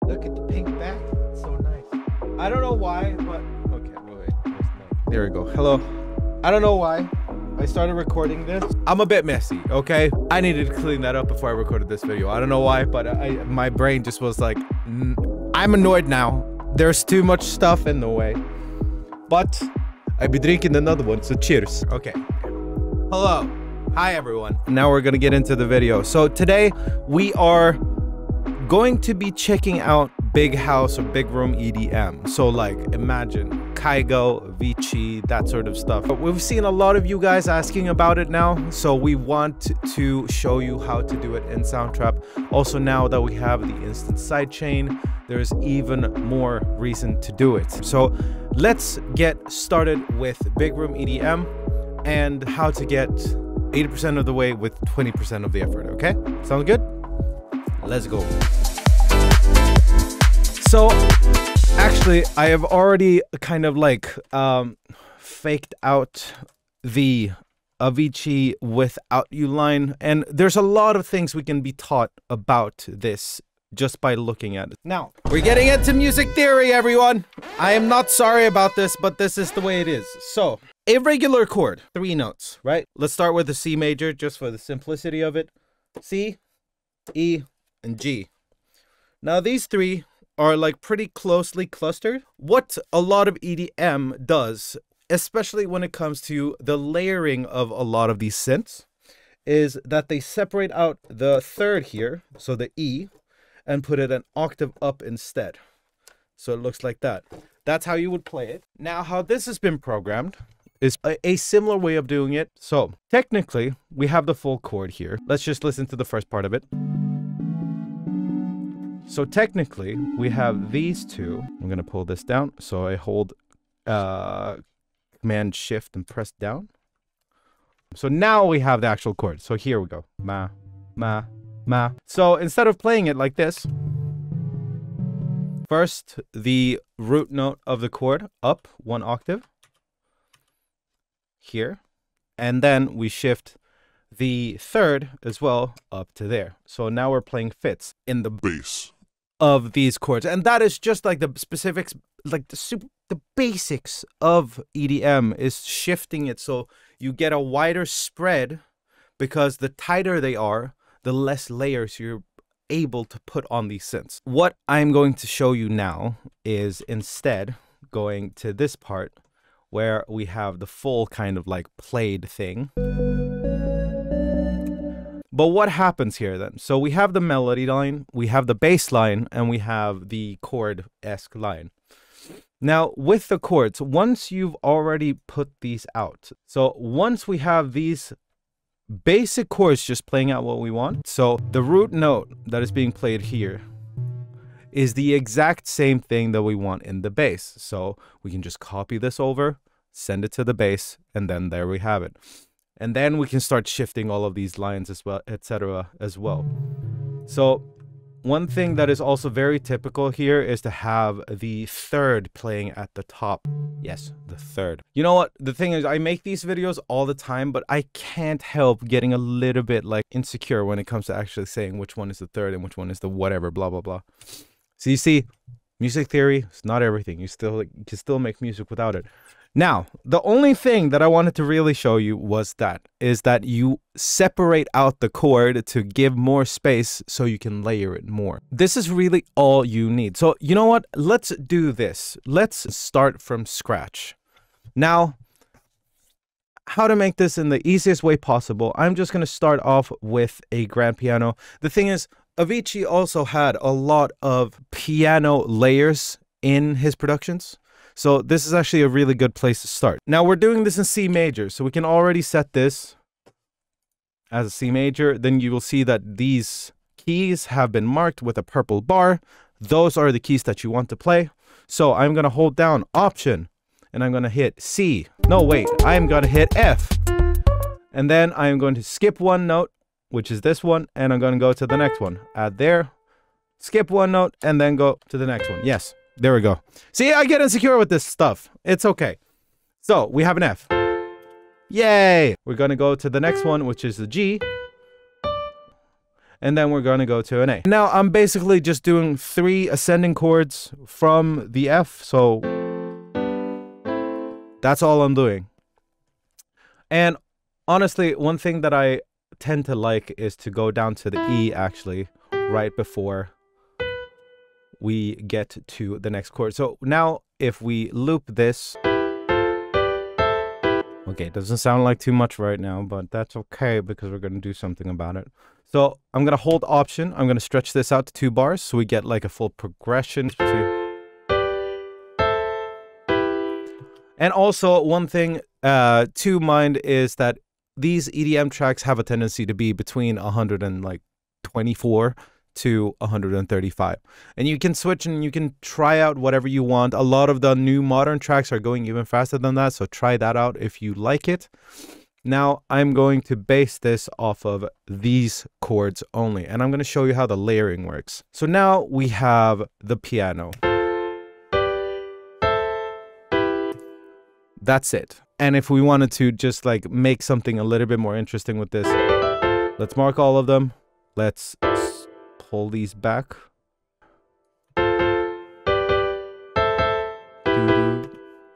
Look at the pink back. It's so nice. I don't know why, but okay, wait. There we go. Hello. I don't know why I started recording this. I'm a bit messy, okay? I needed to clean that up before I recorded this video. I don't know why, but my brain just was like, I'm annoyed now. There's too much stuff in the way. But I'll be drinking another one, so cheers. Okay. Hello. Hi, everyone. Now we're gonna get into the video. So today we are going to be checking out Big House or Big Room EDM. So like imagine Kygo, Avicii, that sort of stuff. But we've seen a lot of you guys asking about it now, so we want to show you how to do it in Soundtrap. Also, now that we have the instant sidechain, there's even more reason to do it. So let's get started with Big Room EDM and how to get 80% of the way with 20% of the effort, okay? Sound good? Let's go. So actually, I have already kind of like faked out the Avicii without you line, and there's a lot of things we can be taught about this just by looking at it. Now, we're getting into music theory, everyone. I am not sorry about this, but this is the way it is. So, a regular chord, 3 notes, right? Let's start with the C major, just for the simplicity of it. C, E, and G. Now, these 3 are like pretty closely clustered. What a lot of EDM does, especially when it comes to the layering of a lot of these synths, is that they separate out the 3rd here, so the E, and put it an octave up instead. So it looks like that. That's how you would play it. Now, how this has been programmed is a similar way of doing it. So technically, we have the full chord here. Let's just listen to the first part of it. So technically, we have these 2. I'm going to pull this down. So I hold Command Shift and press down. So now we have the actual chord. So here we go. Ma, ma, ma. So instead of playing it like this, first the root note of the chord up 1 octave. Here. And then we shift the 3rd as well up to there. So now we're playing fits in the bass of these chords, and that is just like the specifics, like the basics of EDM is shifting it so you get a wider spread, because the tighter they are, the less layers you're able to put on these synths. What I'm going to show you now is instead going to this part where we have the full kind of like played thing. But what happens here then? So we have the melody line, we have the bass line, and we have the chord-esque line. Now, with the chords, once you've already put these out, so once we have these basic chords just playing out what we want, so the root note that is being played here is the exact same thing that we want in the bass. So we can just copy this over, send it to the bass, and then there we have it. And then we can start shifting all of these lines as well, etc. as well. So one thing that is also very typical here is to have the 3rd playing at the top. Yes, the 3rd. You know what? The thing is, I make these videos all the time, but I can't help getting a little bit like insecure when it comes to actually saying which one is the 3rd and which one is the whatever, blah, blah, blah. So you see, music theory is not everything. You can still make music without it. Now, the only thing that I wanted to really show you is that you separate out the chord to give more space so you can layer it more. This is really all you need. So, you know what? Let's do this. Let's start from scratch. Now, how to make this in the easiest way possible, I'm just going to start off with a grand piano. The thing is, Avicii also had a lot of piano layers in his productions. So this is actually a really good place to start. Now we're doing this in C major, so we can already set this as a C major. Then you will see that these keys have been marked with a purple bar. Those are the keys that you want to play. So I'm going to hold down Option, and I'm going to hit C. No, wait, I'm going to hit F. And then I'm going to skip 1 note, which is this one, and I'm going to go to the next one. Add there, skip 1 note, and then go to the next one. Yes. There we go. See, I get insecure with this stuff. It's okay. So we have an F. Yay! We're going to go to the next one, which is the G. and then we're going to go to an A. Now I'm basically just doing 3 ascending chords from the F, so that's all I'm doing. And honestly, one thing that I tend to like is to go down to the E actually right before we get to the next chord. So now if we loop this, okay, it doesn't sound like too much right now, but that's okay because we're going to do something about it. So I'm going to hold Option. I'm going to stretch this out to 2 bars so we get like a full progression. And also one thing to mind is that these EDM tracks have a tendency to be between 124 to 135. And you can switch and you can try out whatever you want. A lot of the new modern tracks are going even faster than that, so try that out if you like it. Now I'm going to base this off of these chords only, and I'm going to show you how the layering works. So now we have the piano. That's it. And if we wanted to just like make something a little bit more interesting with this, let's mark all of them. Let's pull these back.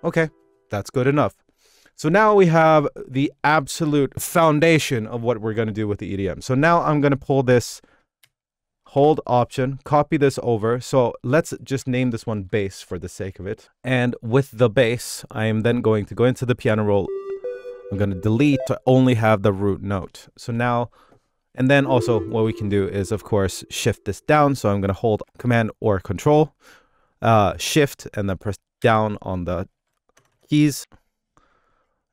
Okay, that's good enough. So now we have the absolute foundation of what we're going to do with the EDM. So now I'm going to pull this, hold Option, copy this over. So let's just name this one bass for the sake of it. And with the bass, I am then going to go into the piano roll. I'm going to delete to only have the root note. So now, and then also what we can do is, of course, shift this down. So I'm going to hold Command or Control, Shift, and then press down on the keys.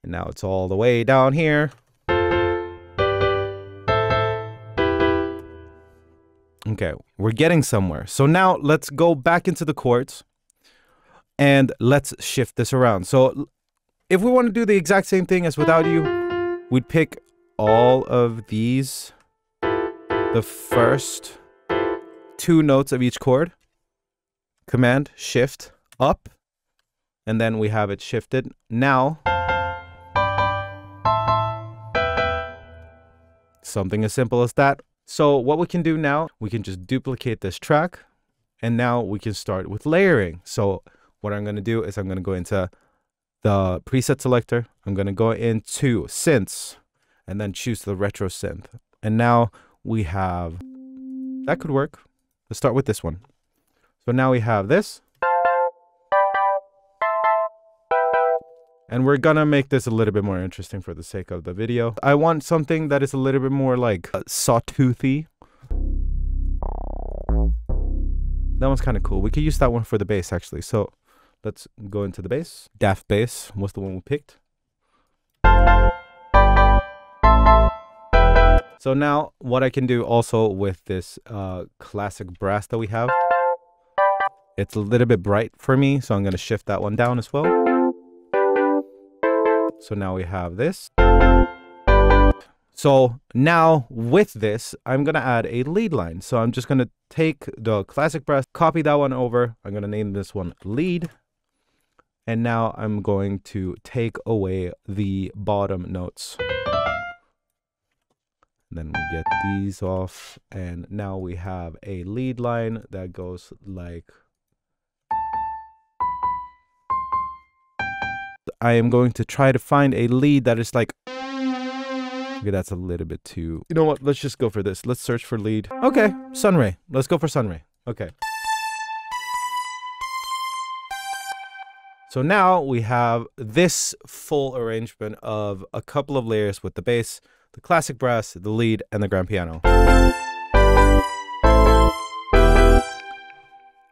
And now it's all the way down here. Okay, we're getting somewhere. So now let's go back into the chords and let's shift this around. So if we want to do the exact same thing as Without You, we'd pick all of these, the first 2 notes of each chord, Command, Shift, up, and then we have it shifted. Now, something as simple as that. So what we can do now, we can just duplicate this track, and now we can start with layering. So what I'm going to do is I'm going to go into the preset selector. I'm going to go into synths and then choose the retro synth. And now we have, that could work. Let's start with this one. So now we have this. And we're gonna make this a little bit more interesting for the sake of the video. I want something that is a little bit more like sawtoothy. That one's kind of cool. We could use that one for the bass actually. So let's go into the bass. Daft Bass was the one we picked. So now what I can do also with this classic brass that we have, it's a little bit bright for me, so I'm gonna shift that one down as well. So now we have this. So now with this, I'm going to add a lead line. So I'm just going to take the classic brass, copy that one over. I'm going to name this one lead. And now I'm going to take away the bottom notes. And then we get these off. And now we have a lead line that goes like... I am going to try to find a lead that is like, okay, that's a little bit too, you know what, let's just go for this. Let's search for lead. Okay, Sunray. Let's go for Sunray. Okay. So now we have this full arrangement of a couple of layers with the bass, the classic brass, the lead, and the grand piano.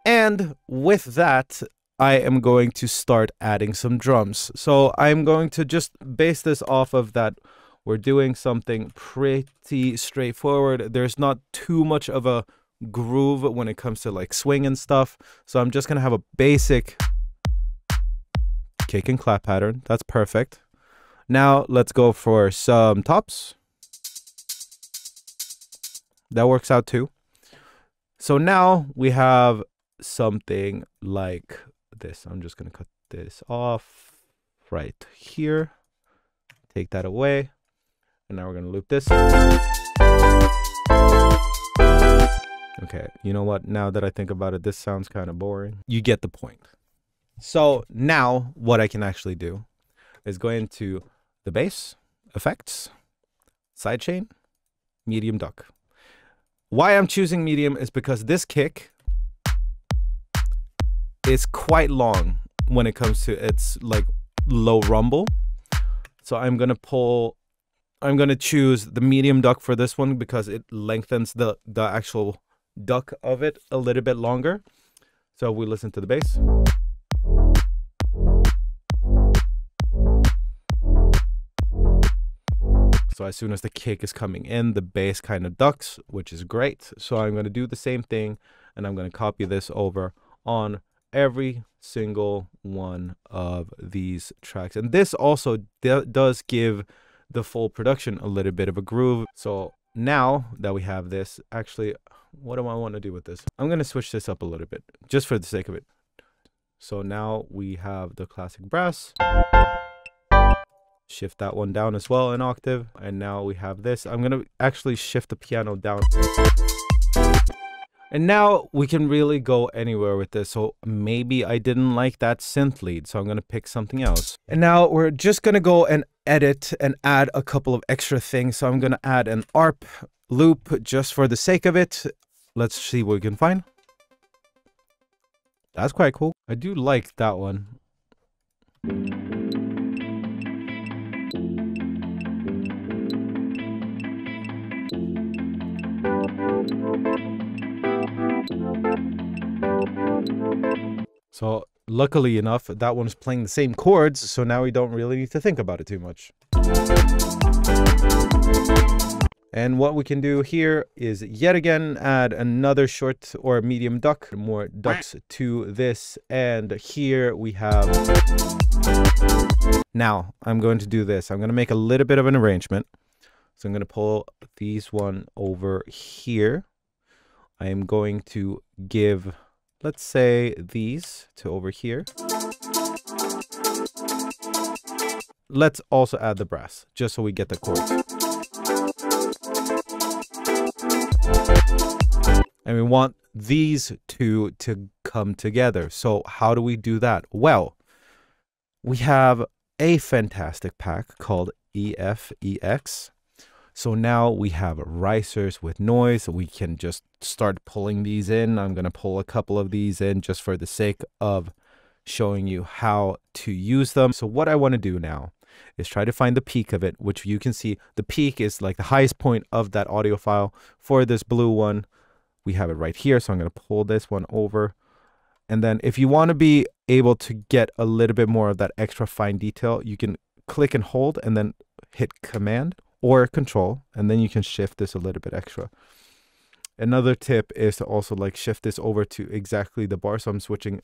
And with that, I am going to start adding some drums. So I'm going to just base this off of that. We're doing something pretty straightforward. There's not too much of a groove when it comes to like swing and stuff. So I'm just going to have a basic kick and clap pattern. That's perfect. Now let's go for some tops. That works out too. So now we have something like this. I'm just going to cut this off right here, take that away, and now we're going to loop this. Okay, you know what? Now that I think about it, this sounds kind of boring. You get the point. So now what I can actually do is go into the bass, effects, sidechain, medium duck. Why I'm choosing medium is because this kick is quite long when it comes to its like low rumble. So I'm gonna choose the medium duck for this one because it lengthens the actual duck of it a little bit longer. So we listen to the bass. So as soon as the kick is coming in, the bass kind of ducks, which is great. So I'm going to do the same thing, and I'm going to copy this over on every single one of these tracks. And this also does give the full production a little bit of a groove. So now that we have this, actually, what do I want to do with this? I'm going to switch this up a little bit, just for the sake of it. So now we have the classic brass. Shift that one down as well, an octave. And now we have this. I'm going to actually shift the piano down. And now we can really go anywhere with this. So maybe I didn't like that synth lead, so I'm going to pick something else. And now we're just going to go and edit and add a couple of extra things. So I'm going to add an ARP loop just for the sake of it. Let's see what we can find. That's quite cool. I do like that one. So luckily enough, that one's playing the same chords, so now we don't really need to think about it too much. And what we can do here is yet again add another short or medium duck, more ducks to this, and here we have... Now I'm going to do this. I'm going to make a little bit of an arrangement. So I'm going to pull these one over here. I am going to give, let's say, these to over here. Let's also add the brass, just so we get the chords. And we want these two to come together. So how do we do that? Well, we have a fantastic pack called EFEX. So now we have risers with noise. We can just start pulling these in. I'm going to pull a couple of these in just for the sake of showing you how to use them. So what I want to do now is try to find the peak of it, which you can see the peak is like the highest point of that audio file. For this blue one, we have it right here. So I'm going to pull this one over. And then if you want to be able to get a little bit more of that extra fine detail, you can click and hold and then hit Command or Control, and then you can shift this a little bit extra. Another tip is to also like shift this over to exactly the bar. So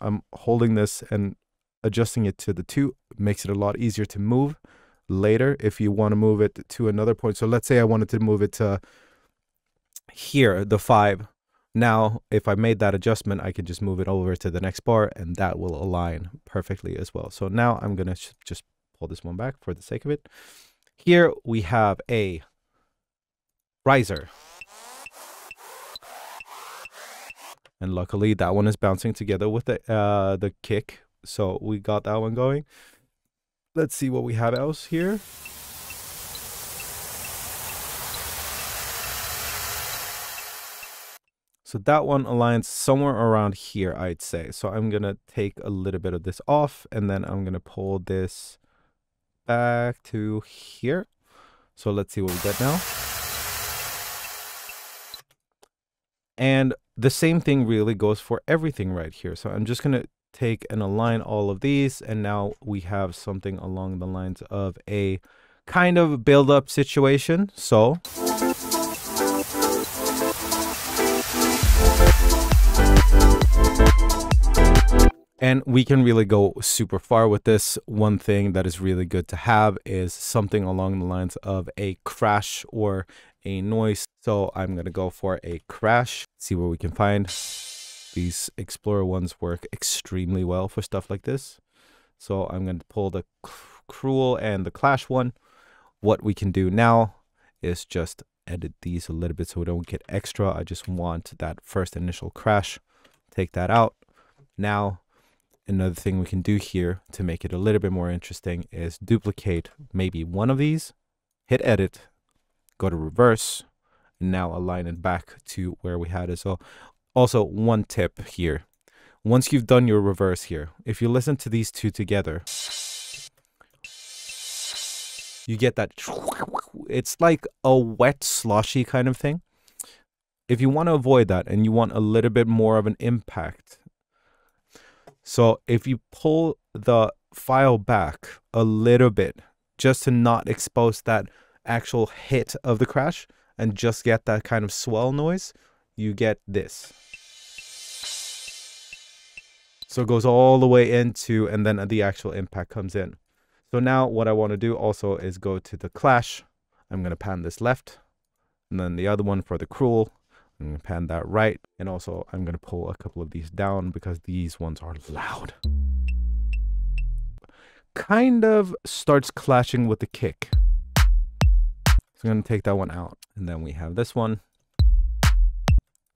I'm holding this and adjusting it to the 2. Makes it a lot easier to move later if you want to move it to another point. So let's say I wanted to move it to here, the 5. Now, if I made that adjustment, I can just move it over to the next bar and that will align perfectly as well. So now I'm going to just pull this one back for the sake of it. Here we have a riser. And luckily that one is bouncing together with the kick. So we got that one going. Let's see what we have else here. So that one aligns somewhere around here, I'd say. So I'm going to take a little bit of this off and then I'm going to pull this back to here. So let's see what we get now. And the same thing really goes for everything right here. So I'm just going to take and align all of these. And now we have something along the lines of a kind of build-up situation. So and we can really go super far with this. One thing that is really good to have is something along the lines of a crash or a noise. So I'm going to go for a crash, see what we can find. These Explorer ones work extremely well for stuff like this. So I'm going to pull the Cruel and the Clash one. What we can do now is just edit these a little bit so we don't get extra. I just want that first initial crash. Take that out. Now, another thing we can do here to make it a little bit more interesting is duplicate maybe one of these, hit edit, go to reverse, and now align it back to where we had it. So also one tip here, once you've done your reverse here, if you listen to these two together, you get that, it's like a wet sloshy kind of thing. If you want to avoid that and you want a little bit more of an impact, so if you pull the file back a little bit just to not expose that actual hit of the crash and just get that kind of swell noise, you get this. So it goes all the way into, and then the actual impact comes in. So now what I want to do also is go to the clash. I'm going to pan this left, and then the other one for the cruel. I'm going to pan that right. And also I'm going to pull a couple of these down because these ones are loud. Kind of starts clashing with the kick. So I'm going to take that one out. And then we have this one.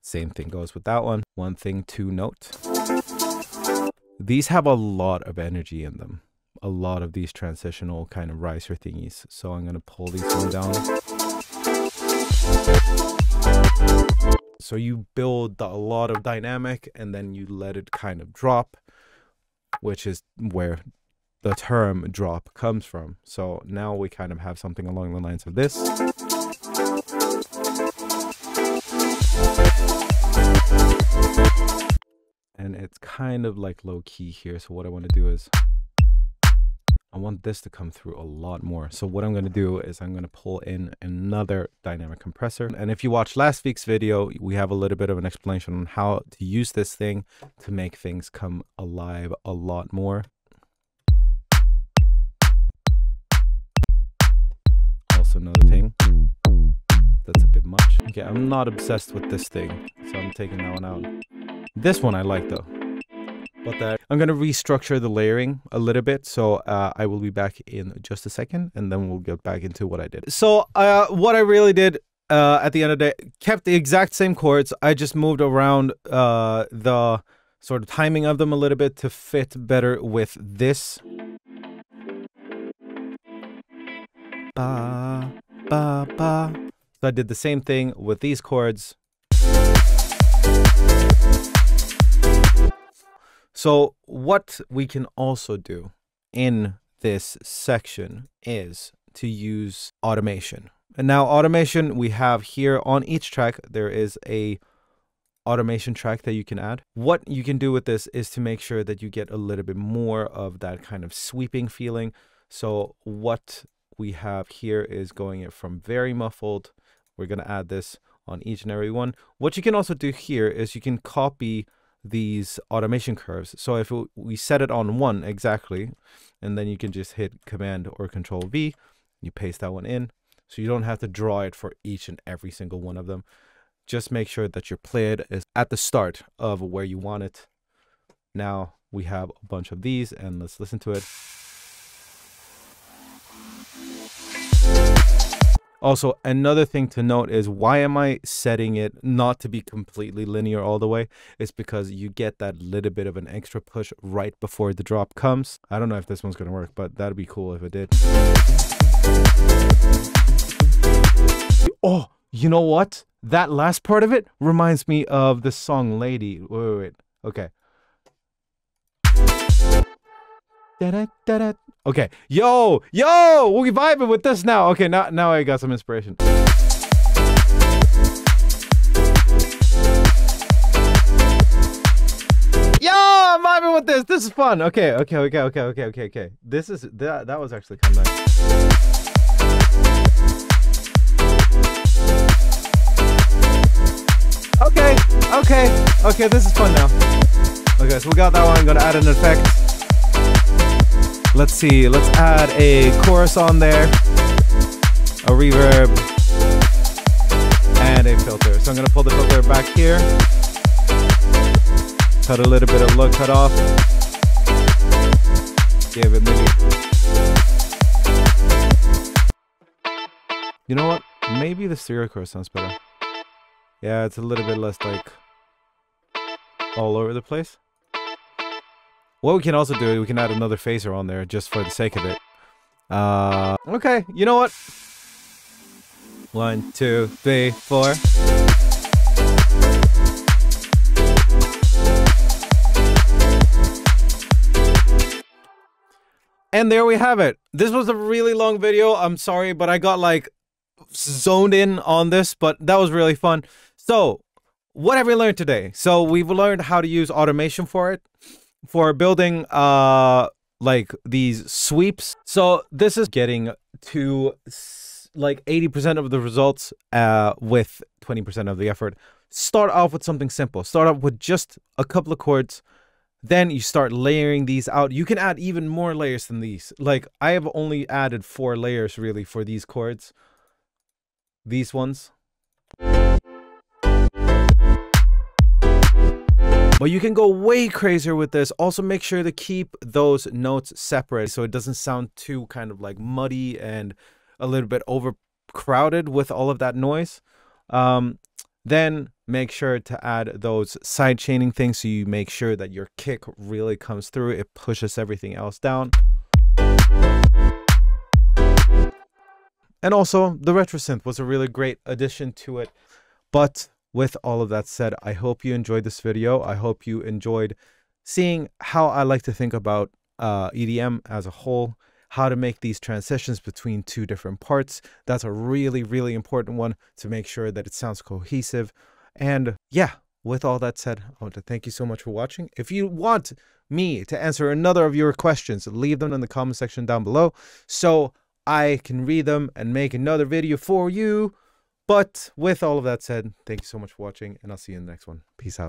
Same thing goes with that one. One thing to note. These have a lot of energy in them. A lot of these transitional kind of riser thingies. So I'm going to pull these one down. So you build a lot of dynamic and then you let it kind of drop, which is where the term drop comes from. So now we kind of have something along the lines of this. And it's kind of like low key here. So what I want to do is I want this to come through a lot more. So what I'm going to do is I'm going to pull in another dynamic compressor. And if you watched last week's video, we have a little bit of an explanation on how to use this thing to make things come alive a lot more. Also another thing, that's a bit much. Okay, I'm not obsessed with this thing, so I'm taking that one out. This one I like though. But I'm going to restructure the layering a little bit. So I will be back in just a second and then we'll get back into what I did. So what I really did at the end of the day, kept the exact same chords. I just moved around the sort of timing of them a little bit to fit better with this. Ba, ba, ba. So I did the same thing with these chords. So what we can also do in this section is to use automation. And now automation we have here on each track, there is a automation track that you can add. What you can do with this is to make sure that you get a little bit more of that kind of sweeping feeling. So what we have here is going it from very muffled. We're going to add this on each and every one. What you can also do here is you can copy these automation curves. So if we set it on 1 exactly, and then you can just hit Command or Control V, you paste that one in. So you don't have to draw it for each and every single one of them. Just make sure that your play is at the start of where you want it. Now we have a bunch of these and let's listen to it. Also, another thing to note is why am I setting it not to be completely linear all the way? It's because you get that little bit of an extra push right before the drop comes. I don't know if this one's going to work, but that'd be cool if it did. Oh, you know what? That last part of it reminds me of the song Lady. Wait. Okay. Da-da-da-da. Okay, yo, we vibing with this now. Okay, now I got some inspiration. Yo, I'm vibing with this. This is fun. Okay. This is that was actually kind of nice. Okay, this is fun now. Okay, so we got that one. I'm gonna add an effect. Let's see, let's add a chorus on there, a reverb, and a filter. So I'm going to pull the filter back here, cut a little bit of low cut off, give it maybe, you know what, Maybe the stereo chord sounds better. Yeah, it's a little bit less like all over the place. What we can also do, we can add another phaser on there just for the sake of it. Okay, you know what? 1, 2, 3, 4. And there we have it. This was a really long video. I'm sorry, but I got like zoned in on this, but that was really fun. So what have we learned today? So we've learned how to use automation for it, for building like these sweeps. So this is getting to like 80% of the results with 20% of the effort. Start off with something simple. Start off with just a couple of chords. Then you start layering these out. You can add even more layers than these. Like I have only added 4 layers really for these chords. These ones. But you can go way crazier with this. Also make sure to keep those notes separate so it doesn't sound too kind of like muddy and a little bit overcrowded with all of that noise. Then make sure to add those side chaining things so you make sure that your kick really comes through. It pushes everything else down. And also the retro synth was a really great addition to it. But with all of that said, I hope you enjoyed this video. I hope you enjoyed seeing how I like to think about EDM as a whole, how to make these transitions between 2 different parts. That's a really, really important one to make sure that it sounds cohesive. And yeah, with all that said, I want to thank you so much for watching. If you want me to answer another of your questions, leave them in the comment section down below so I can read them and make another video for you. But with all of that said, thank you so much for watching, and I'll see you in the next one. Peace out.